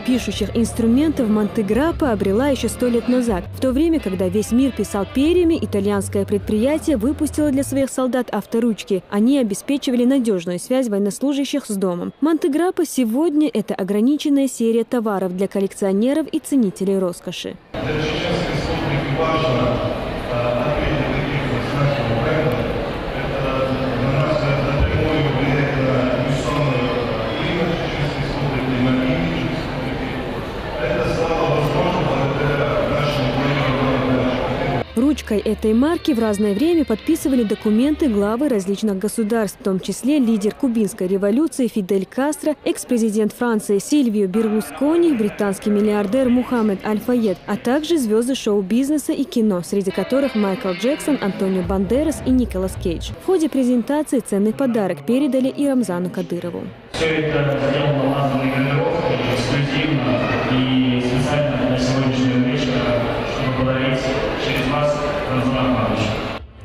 Пишущих инструментов Монтеграппа обрела еще 100 лет назад. В то время, когда весь мир писал перьями, итальянское предприятие выпустило для своих солдат авторучки. Они обеспечивали надежную связь военнослужащих с домом. Монтеграппа сегодня – это ограниченная серия товаров для коллекционеров и ценителей роскоши. Ручкой этой марки в разное время подписывали документы главы различных государств, в том числе лидер кубинской революции Фидель Кастро, экс-президент Франции Сильвио Берлускони, британский миллиардер Мухаммед Аль-Файед, а также звезды шоу-бизнеса и кино, среди которых Майкл Джексон, Антонио Бандерас и Николас Кейдж. В ходе презентации ценный подарок передали и Рамзану Кадырову. Все это сделано лазерной гравировкой, эксклюзивно и специально для сегодняшнего вечера, чтобы подарить через вас Рамзану Ахмадовичу.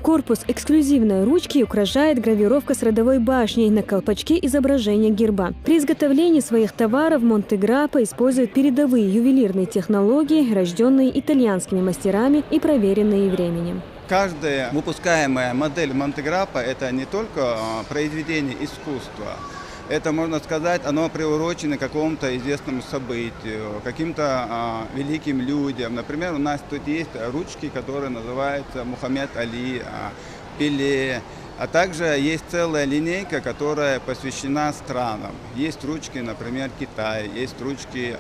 Корпус эксклюзивной ручки украшает гравировка с родовой башней, на колпачке изображение герба. При изготовлении своих товаров Монтеграппа использует передовые ювелирные технологии, рожденные итальянскими мастерами и проверенные временем. Каждая выпускаемая модель Монтеграппа – это не только произведение искусства. Это, можно сказать, оно приурочено к какому-то известному событию, каким-то великим людям. Например, у нас тут есть ручки, которые называются Мухаммед Али, Пеле. А также есть целая линейка, которая посвящена странам. Есть ручки, например, Китай, есть ручки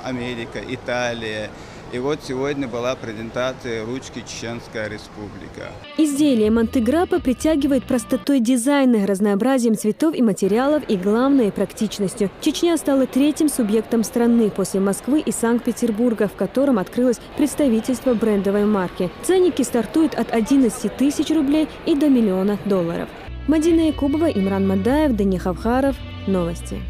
Америка, Италия. И вот сегодня была презентация ручки Чеченская Республика. Изделие Монтеграппа притягивает простотой дизайна, разнообразием цветов и материалов и, главное, практичностью. Чечня стала третьим субъектом страны после Москвы и Санкт-Петербурга, в котором открылось представительство брендовой марки. Ценники стартуют от 11 тысяч рублей и до $1 000 000. Мадина Якубова, Имран Мадаев, Дани Хавхаров. Новости.